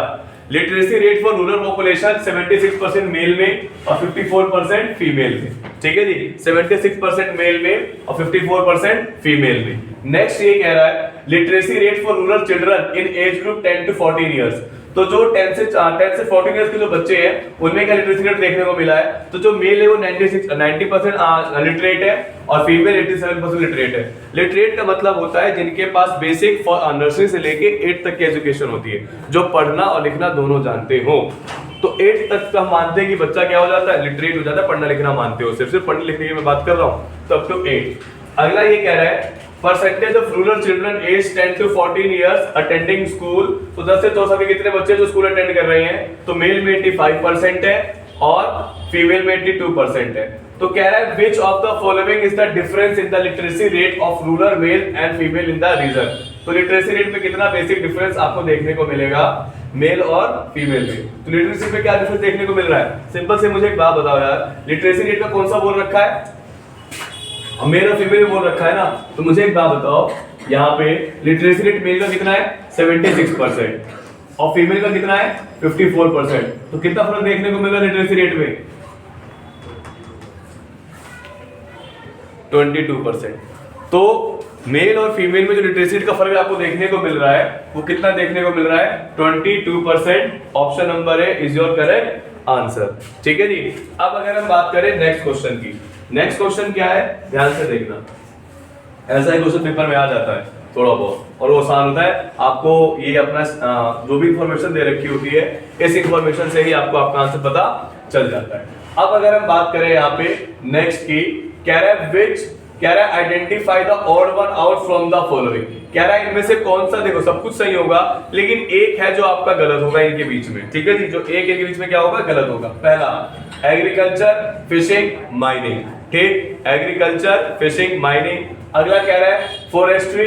Speaker 1: literacy rate for rural population 76% male में और 54% फीमेल में, ठीक है जी, 76% मेल में और 54% फीमेल में। नेक्स्ट ये कह रहा है literacy rate for rural children in age group 10 to 14 years. तो जो 10 से 14 ईयर्स के जो बच्चे हैं उनमें क्या लिटरेसी रेट देखने को मिला है। तो जो मेल है वो 90% लिटरेट है और फीमेल 87% लिटरेट है। लिटरेट का मतलब होता है जिनके पास बेसिक नर्सरी से लेके 8 तक की एजुकेशन होती है, जो पढ़ना और लिखना दोनों जानते हो। तो 8 तक का मानते हैं कि बच्चा क्या हो जाता है, लिटरेट हो जाता है, पढ़ना लिखना मानते हो, सिर्फ पढ़ने लिखने की मैं बात कर रहा हूँ। तो अप टू 8। अगला ये कह रहा है percentage of rural children age 10 to 14 years attending school. तो 10 से 14 के कितने बच्चे जो स्कूल अटेंड कर रहे हैं, तो मेल में 85% है और फीमेल में 82% है। तो कह रहा है which of the following is the difference in the literacy rate of rural male and female in the region। तो लिटरेसी रेट में कितना बेसिक डिफरेंस आपको देखने को मिलेगा मेल और फीमेल में। तो लिटरेसी में क्या डिफरेंस देखने को मिल रहा है, सिंपल से मुझे एक बात बताओ यार, लिटरेसी रेट का कौन सा बोल रखा है, मेल और फीमेल बोल रखा है ना। तो मुझे एक बात बताओ, यहाँ पे लिटरेसी रेट मेल का कितना है 76% और फीमेल का कितना है 54%। तो कितना फर्क देखने को मिल रहा है लिटरेसी रेट में, 22%। तो मेल और फीमेल में जो लिटरेसी रेट का फर्क आपको देखने को मिल रहा है वो कितना देखने को मिल रहा है 22%। Option number A is your correct answer, ठीक है जी। अब अगर हम बात करें नेक्स्ट क्वेश्चन की, नेक्स्ट क्वेश्चन क्या है ध्यान से देखना, ऐसा ही क्वेश्चन पेपर में आ जाता है थोड़ा बहुत और वो आसान होता है। आपको ये अपना जो भी इंफॉर्मेशन दे रखी होती है इस इंफॉर्मेशन से ही आपको आपका आंसर पता चल जाता है। अब अगर हम बात करें यहाँ पे नेक्स्ट की कह रहा है विच, कह रहा है identify the odd one out from the following, कह रहा है इनमें से कौन सा, देखो सब कुछ सही होगा लेकिन एक है जो आपका गलत होगा इनके बीच में, ठीक है जी, जो एक के बीच में क्या होगा, गलत होगा। पहला एग्रीकल्चर, फिशिंग, माइनिंग, ठीक, एग्रीकल्चर, फिशिंग, माइनिंग। अगला कह रहा है फॉरेस्ट्री,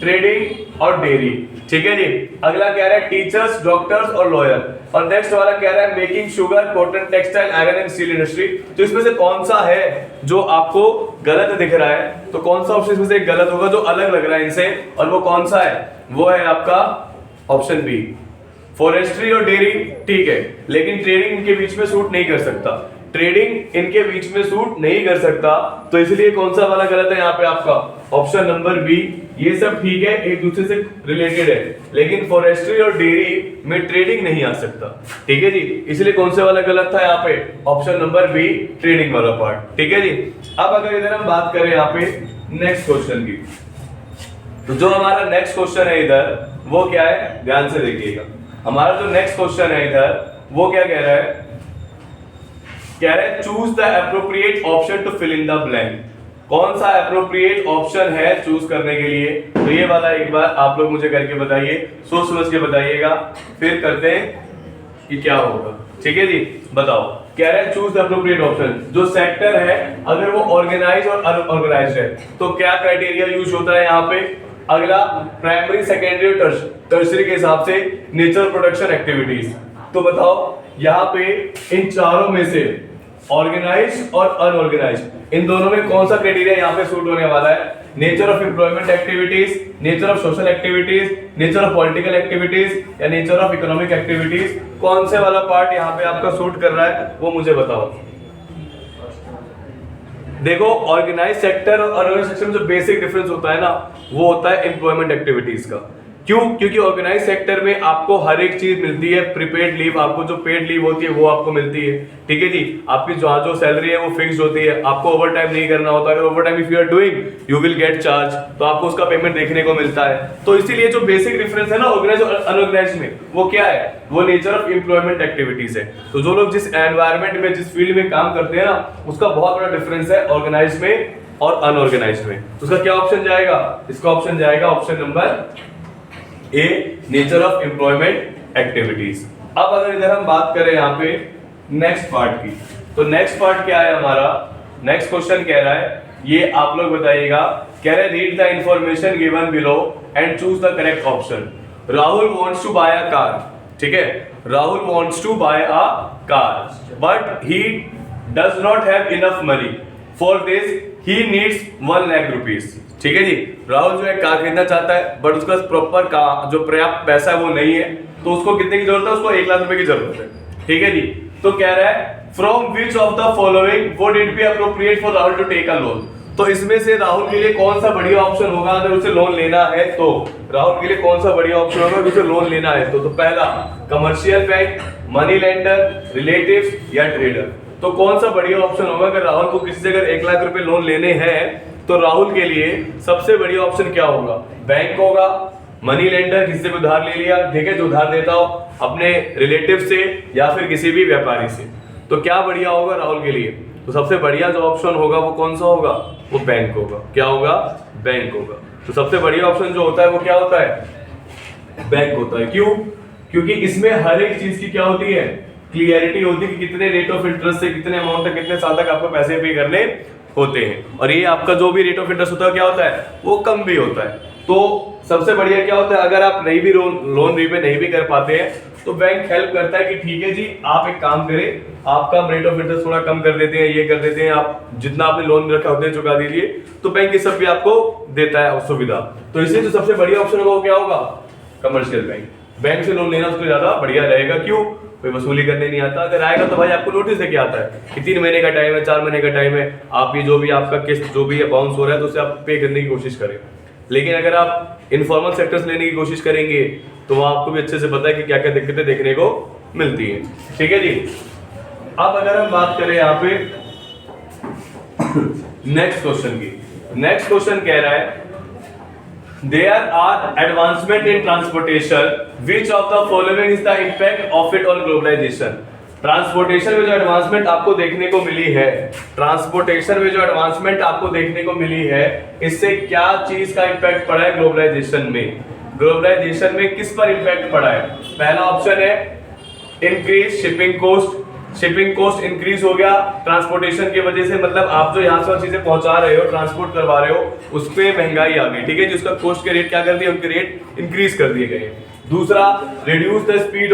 Speaker 1: ट्रेडिंग और डेयरी, ठीक है जी। अगला कह रहा है टीचर्स, डॉक्टर्स और लॉयर। और नेक्स्ट वाला कह रहा है making sugar, cotton, textile, iron and steel industry. तो इसमें से कौन सा है जो आपको गलत दिख रहा है, तो कौन सा ऑप्शन इसमें से गलत होगा जो अलग लग रहा है इनसे, और वो कौन सा है, वो है आपका ऑप्शन बी, फॉरेस्ट्री और डेयरी, ठीक है। लेकिन ट्रेडिंग इनके बीच में सूट नहीं कर सकता, ट्रेडिंग इनके बीच में सूट नहीं कर सकता, तो इसलिए कौन सा वाला गलत है यहाँ पे आपका, ऑप्शन नंबर बी। ये सब ठीक है, एक दूसरे से रिलेटेड है, लेकिन फॉरेस्ट्री और डेयरी में ट्रेडिंग नहीं आ सकता, ठीक है जी, इसलिए कौन से वाला गलत था यहाँ पे, ऑप्शन नंबर बी, ट्रेडिंग वाला पार्ट, ठीक है जी। अब अगर इधर हम बात करें यहाँ पे नेक्स्ट क्वेश्चन की, तो जो हमारा नेक्स्ट क्वेश्चन है इधर वो क्या है, ध्यान से देखिएगा। हमारा जो नेक्स्ट क्वेश्चन है इधर वो क्या कह रहा है, कह रहा है choose the appropriate option to fill in the blank. कौन सा एप्रोप्रिएट ऑप्शन है चूज करने के लिए, तो ये वाला एक बार आप लोग मुझे करके बताइए, सोच समझ के बताइएगा, फिर करते हैं कि क्या होगा, ठीक है जी। बताओ, कह रहा है चूज द एप्रोप्रिएट ऑप्शन। जो सेक्टर है अगर वो ऑर्गेनाइज और अनऑर्गेनाइज्ड है तो क्या क्राइटेरिया यूज होता है यहाँ पे। अगला प्राइमरी, सेकेंडरी और टर्शरी के हिसाब से नेचर प्रोडक्शन एक्टिविटीज। तो बताओ यहाँ पे इन चारों में से ऑर्गेनाइज और अनऑर्गेनाइज इन दोनों में कौन सा क्राइटेरिया यहाँ पे सूट होने वाला है। Nature of employment activities, nature of social activities, nature of political activities या नेचर ऑफ इकोनॉमिक एक्टिविटीज, कौन से वाला पार्ट यहाँ पे आपका सूट कर रहा है वो मुझे बताओ। देखो ऑर्गेनाइज सेक्टर और अनऑर्गेनाइज सेक्टर में जो बेसिक डिफरेंस होता है ना वो होता है एम्प्लॉयमेंट एक्टिविटीज का। क्यों? क्योंकि ऑर्गेनाइज सेक्टर में आपको हर एक चीज मिलती है, प्रीपेड लीव, आपको जो पेड लीव होती है वो आपको मिलती है, ठीक है जी। आपकी जो सैलरी है वो फिक्स्ड होती है, आपको ओवर टाइम नहीं करना होता। अगर overtime if you are doing you will get charge, तो आपको उसका पेमेंट देखने को मिलता है। तो इसीलिए जो बेसिक डिफरेंस है ना ऑर्गेनाइज और अनऑर्गेनाइज में वो क्या है, वो नेचर ऑफ एम्प्लॉयमेंट एक्टिविटीज है। तो जो लोग जिस एनवायरमेंट में, जिस फील्ड में काम करते हैं ना उसका बहुत बड़ा डिफरेंस है ऑर्गेनाइज में और अनऑर्गेनाइज में। तो उसका क्या ऑप्शन जाएगा, इसका ऑप्शन जाएगा option number A, nature of employment activities. अब अगर इधर हम बात करें यहाँ पे नेक्स्ट पार्ट की, तो नेक्स्ट पार्ट क्या है हमारा, नेक्स्ट क्वेश्चन कह रहा है, ये आप लोग बताइएगा, कह रहे read the information given below and choose the correct option. Rahul wants to buy a car, ठीक है, Rahul wants to buy a car but he does not have enough money, for this he needs 1 lakh rupees, ठीक है जी। राहुल जो है car खरीदना चाहता है but उसका प्रॉपर का जो पर्याप्त पैसा है वो नहीं है, तो उसको कितने की जरूरत है, उसको 1 लाख रुपए की जरूरत है, ठीक है जी। तो कह रहा है from which of the following would it be appropriate for Rahul to take a loan. तो इसमें से राहुल के लिए कौन सा बढ़िया ऑप्शन होगा अगर उसे लोन लेना है, तो राहुल के लिए कौन सा बढ़िया ऑप्शन होगा अगर उसे लोन लेना है तो पहला commercial bank, money lender, relatives या ट्रेडर। तो कौन सा बढ़िया ऑप्शन होगा अगर राहुल को किसी से अगर 1 लाख रुपए लोन लेने हैं तो राहुल के लिए सबसे बढ़िया ऑप्शन क्या होगा, बैंक होगा, मनी लेंडर किसी से भी उधार ले लिया, ठीक है, जो उधार देता हो अपने रिलेटिव से या फिर किसी भी व्यापारी से। तो क्या बढ़िया होगा राहुल के लिए, तो सबसे बढ़िया जो ऑप्शन होगा वो कौन सा होगा, वो बैंक होगा। क्या होगा, बैंक होगा। तो सबसे बढ़िया ऑप्शन जो होता है वो क्या होता है, बैंक होता है। क्यों? क्योंकि इसमें हर एक चीज की क्या होती है, क्लियरिटी होती है कि कितने रेट ऑफ इंटरेस्ट से कितने अमाउंट तक कितने साल तक आपको पैसे पे करने होते हैं, और ये आपका जो भी रेट ऑफ इंटरेस्ट होता है क्या होता है, वो कम भी होता है। तो सबसे बढ़िया क्या होता है, अगर आप नहीं भी लोन रीपे नहीं भी कर पाते हैं तो बैंक हेल्प करता है कि ठीक है जी आप एक काम करें, आपका रेट ऑफ इंटरेस्ट थोड़ा कम कर देते हैं, ये कर देते हैं, आप जितना आपने लोन में रखा होता है चुका दीजिए, तो बैंक ये सब भी आपको देता है सुविधा। तो इसलिए जो सबसे बढ़िया ऑप्शन होगा वो क्या होगा, कमर्शियल बैंक। बैंक से लोन लेना उसको ज्यादा बढ़िया रहेगा। क्यों? कोई वसूली करने नहीं आता, अगर आएगा तो भाई आपको नोटिस देके आता है कि 3 महीने का टाइम है, 4 महीने का टाइम है, आप ये जो भी आपका किस्त जो भी बाउंस हो रहा है तो उसे आप पे करने की कोशिश करें। लेकिन अगर आप इनफॉर्मल सेक्टर्स लेने की कोशिश करेंगे तो वहां आपको भी अच्छे से पता है कि क्या क्या दिक्कतें देखने को मिलती है, ठीक है जी। अब अगर हम बात करें यहाँ पे नेक्स्ट क्वेश्चन की, नेक्स्ट क्वेश्चन कह रहा है there are advancement in transportation, which of the following is the impact of it on globalization। Transportation में जो एडवांसमेंट आपको देखने को मिली है, ट्रांसपोर्टेशन में जो एडवांसमेंट आपको देखने को मिली है, इससे क्या चीज का इंपैक्ट पड़ा है ग्लोबलाइजेशन में? ग्लोबलाइजेशन में किस पर इंपैक्ट पड़ा है? पहला ऑप्शन है increase shipping cost. Shipping cost increase हो गया ट्रांसपोर्टेशन की वजह से, मतलब आप जो यहाँ से चीजें पहुंचा रहे हो, ट्रांसपोर्ट करवा रहे हो, उस पर महंगाई आ गई, ठीक है, जिसका कोस्ट के रेट क्या कर दिए, उनके रेट इंक्रीज कर दिए गए। दूसरा, reduce the speed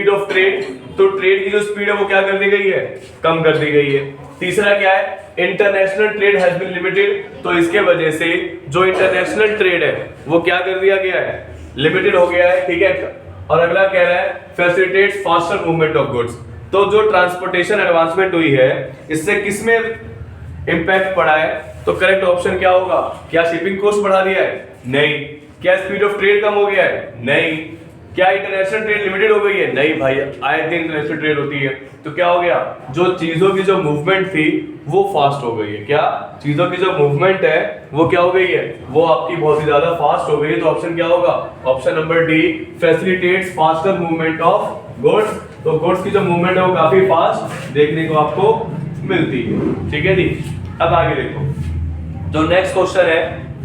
Speaker 1: of trade, तो ट्रेड की जो स्पीड है वो क्या कर दी गई है, कम कर दी गई है। तीसरा क्या है, international trade has been limited, तो इसके वजह से जो इंटरनेशनल ट्रेड है वो क्या कर दिया गया है, लिमिटेड हो गया है, ठीक है। और अगला कह रहा है facilitates faster movement of goods, तो जो ट्रांसपोर्टेशन एडवांसमेंट हुई है इससे किसमें इंपैक्ट पड़ा है? तो करेक्ट ऑप्शन क्या होगा? क्या शिपिंग कॉस्ट बढ़ा दिया है? नहीं। क्या स्पीड ऑफ ट्रेड कम हो गया है? नहीं। क्या इंटरनेशनल ट्रेड लिमिटेड हो गई है? नहीं भाई, आए दिन इंटरनेशनल ट्रेड होती है। तो क्या हो गया, जो चीजों की जो मूवमेंट थी वो फास्ट हो गई है। क्या चीजों की जो मूवमेंट है वो क्या हो गई है, वो आपकी बहुत ही ज्यादा फास्ट हो गई है। तो ऑप्शन क्या होगा, option number D, facilitates faster movement of goods. तो गुड्स की जो मूवमेंट है वो काफी फास्ट देखने को आपको मिलती है, ठीक है जी। अब आगे देखो, जो नेक्स्ट क्वेश्चन है,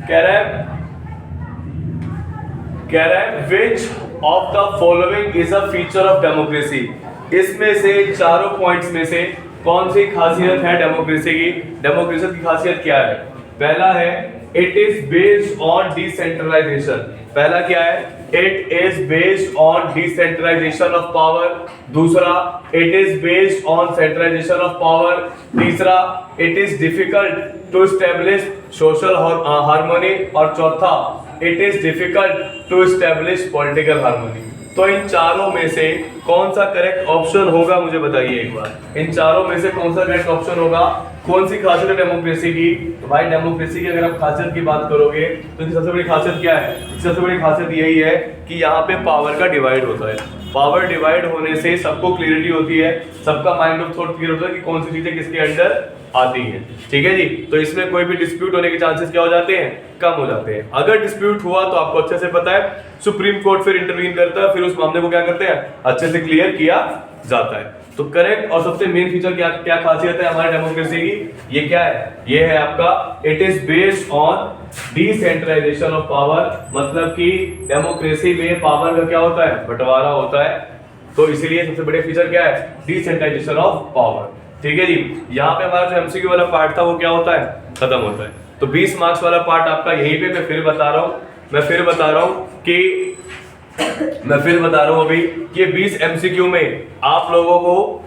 Speaker 1: कह रहा है विच of the following is a feature of democracy. इसमें से चारों पॉइंट्स में से कौन सी खासियत है डेमोक्रेसी की? डेमोक्रेसी की खासियत क्या है? पहला है it is based on decentralisation. पहला क्या है, it is based on decentralisation of power. दूसरा, it is based on centralisation of power. तीसरा, it is difficult to establish social harmony. और चौथा, it is difficult to establish political harmony. तो इन चारों में से कौन सा करेक्ट ऑप्शन होगा, मुझे बताइए एक बार। इन चारों में से कौन सा करेक्ट ऑप्शन होगा? कौन सी खासियत है डेमोक्रेसी की? तो भाई डेमोक्रेसी की अगर आप खासियत की बात करोगे तो इसकी सबसे बड़ी खासियत क्या है? सबसे बड़ी खासियत यही है कि यहाँ पे पावर का डिवाइड होता है। पावर डिवाइड होने से सबको क्लियरिटी होती है, सबका माइंड ऑफ थॉट क्लियर होता है कि कौन सी चीजें किसके अंडर आती हैं, ठीक है जी। तो इसमें कोई भी डिस्प्यूट होने के चांसेस क्या हो जाते हैं, कम हो जाते हैं। अगर डिस्प्यूट हुआ तो आपको अच्छे से पता है, सुप्रीम कोर्ट फिर इंटरवीन करता है, फिर उस मामले को क्या करते हैं, अच्छे से क्लियर किया जाता है। तो करेक्ट और सबसे मेन फीचर क्या क्या खासियत है हमारे डेमोक्रेसी की, ये क्या है, ये है आपका it is based on decentralisation of power. मतलब कि डेमोक्रेसी में पावर का क्या होता है, बंटवारा होता है। तो इसीलिए सबसे बड़े फीचर क्या है, डिसेंट्रलाइजेशन ऑफ पावर, ठीक है जी। यहाँ पे हमारा जो एमसीक्यू वाला पार्ट था वो क्या होता है, खत्म होता है। तो 20 मार्क्स वाला पार्ट आपका यहीं पे मैं फिर बता रहा हूँ अभी कि 20 एमसीक्यू में आप लोगों को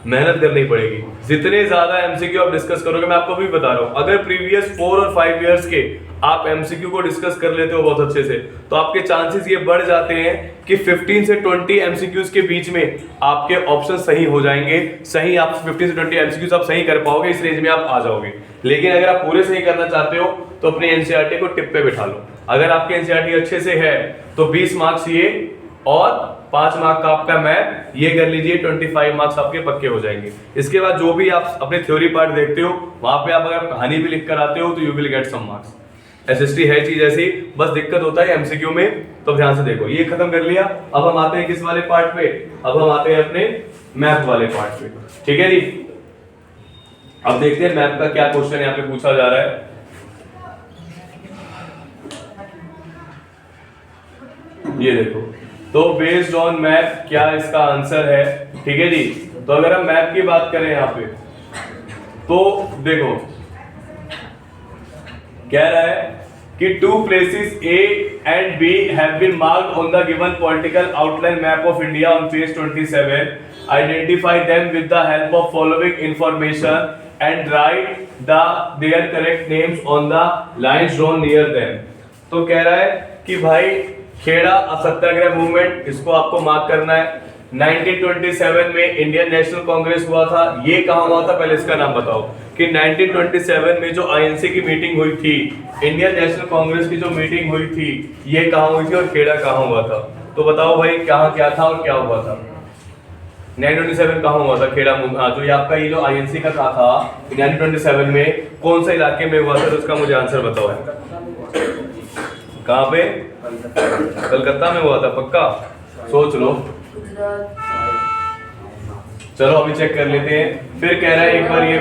Speaker 1: मेहनत करनी पड़ेगी। जितने ज्यादा एमसीक्यू आप डिस्कस करोगे, मैं आपको अभी बता रहा हूँ, अगर प्रीवियस 4 और 5 इयर्स के आप एमसीक्यू को डिस्कस कर लेते हो बहुत अच्छे से, तो आपके चांसेस ये बढ़ जाते हैं कि 15 से 20 एमसीक्यूज के बीच में आपके ऑप्शन सही हो जाएंगे। सही आप 15 से 20 एमसीक्यूज आप सही कर पाओगे, इस रेंज में आप आ जाओगे। लेकिन अगर आप पूरे सही करना चाहते हो तो अपने एनसीईआरटी को टिप पे बिठा लो। अगर आपके एनसीईआरटी अच्छे से है तो 20 मार्क्स ये और 5 मार्क का आपका मैथ, ये कर लीजिए, 25 मार्क्स आपके पक्के हो जाएंगे। इसके बाद जो भी आप अपने थ्योरी पार्ट देखते हो, वहां पे आप अगर कहानी भी लिख कर आते हो तो you will get some marks. SST है चीज ऐसी, बस दिक्कत होता है एमसीक्यू में। तो ध्यान से देखो, ये खत्म कर लिया। अब हम आते हैं किस वाले पार्ट पे, अब हम आते हैं अपने मैथ वाले पार्ट पे, ठीक है जी। अब देखते हैं मैथ का क्या क्वेश्चन यहाँ पे पूछा जा रहा है। ये देखो, तो बेस्ड ऑन मैथ क्या इसका आंसर है, ठीक है जी। तो अगर हम मैथ की बात करें यहाँ पे, तो देखो कह रहा है कि 2 places A and B have been marked on the given political outline map of India on page 27. Identify them with the help of following information and write their correct names on the lines drawn near them. तो कह रहा है कि भाई Kheda असत्याग्रह movement, इसको आपको mark करना है। 1927 में इंडियन नेशनल कांग्रेस हुआ था, ये कहाँ हुआ था, पहले इसका नाम बताओ कि 1927 में जो आईएनसी की मीटिंग हुई थी, इंडियन नेशनल कांग्रेस की जो मीटिंग हुई थी, ये कहाँ हुई थी और खेड़ा कहाँ हुआ था? तो बताओ भाई कहाँ क्या था और क्या हुआ था। 1927 कहाँ हुआ था खेड़ा, जो ये आपका ये जो आईएनसी का कहा था 1927 में कौन से इलाके में हुआ था, तो उसका मुझे आंसर बताओ। कहाँ पे? कलकत्ता में हुआ था, पक्का? सोच लो। चलो अभी चेक कर लेते हैं। फिर कह रहा है एक बार ये,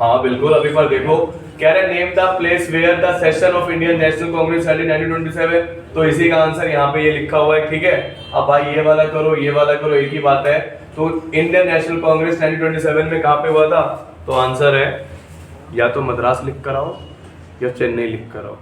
Speaker 1: हाँ बिल्कुल अभी पर देखो, कह रहा है name the place where the session of Indian National Congress held in 1927। तो इसी का आंसर यहाँ पे ये लिखा हुआ है, ठीक है। अब भाई ये वाला करो, ये वाला करो, एक ही बात है। तो इंडियन नेशनल कांग्रेस 1927 में कहाँ पे हुआ था? तो आंसर है या तो मद्रास लिख कर आओ या चेन्नई लिख कर आओ,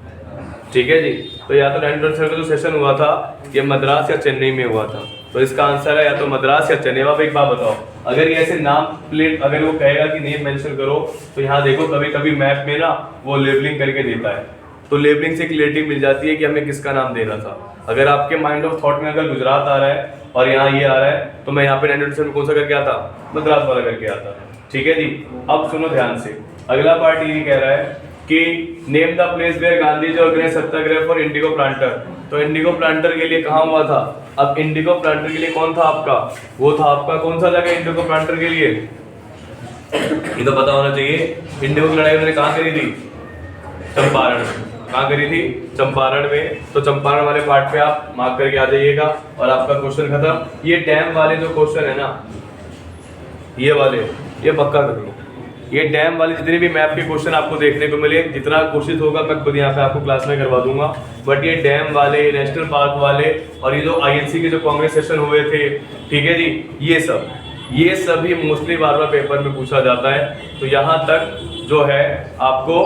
Speaker 1: ठीक है जी। तो या तो 1927 का जो सेशन हुआ था ये मद्रास या चेन्नई में हुआ था, तो इसका आंसर है या तो मद्रास या चेन्नई। अब एक बात बताओ, अगर ये ऐसे नाम प्लेट अगर वो कहेगा कि नेम मेंशन करो, तो यहाँ देखो कभी कभी मैप में ना वो लेबलिंग करके देता है, तो लेबलिंग से क्लियरिटी मिल जाती है कि हमें किसका नाम देना था। अगर आपके माइंड ऑफ थॉट में अगर गुजरात आ रहा है और यहाँ ये आ रहा है, तो मैं यहाँ पे 1927 में कौन सा करके आता? मद्रास वाला करके आता, ठीक है जी। अब सुनो ध्यान से, अगला पार्ट ये कह रहा है कि name the place where Gandhi ji organise satyagraha for indigo planter. तो इंडिगो प्लांटर के लिए कहाँ हुआ था? अब इंडिगो प्लांटर के लिए कौन था आपका? वो था आपका कौन सा जगह इंडिगो प्लांटर के लिए? ये तो पता होना चाहिए। इंडिगो की लड़ाई उन्होंने कहाँ करी थी? चंपारण में। कहाँ करी थी? चंपारण में। तो चंपारण वाले पार्ट पे आप मार्क करके आ जाइएगा और आपका क्वेश्चन खत्म। ये डैम वाले जो क्वेश्चन है ना, ये वाले, ये पक्का कर लो। ये डैम वाले जितने भी मैप के क्वेश्चन आपको देखने को मिले, जितना कोशिश होगा मैं खुद यहाँ पे आपको क्लास में करवा दूंगा, बट ये डैम वाले, नेशनल पार्क वाले और ये जो आईएनसी के जो कांग्रेस सेशन हुए थे, ठीक है जी, ये सभी मोस्टली बार बार पेपर में पूछा जाता है। तो यहाँ तक जो है आपको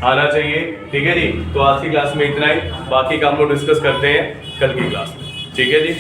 Speaker 1: आना चाहिए, ठीक है जी। तो आज की क्लास में इतना ही, बाकी का हम लोग डिस्कस करते हैं कल की क्लास में, ठीक है जी।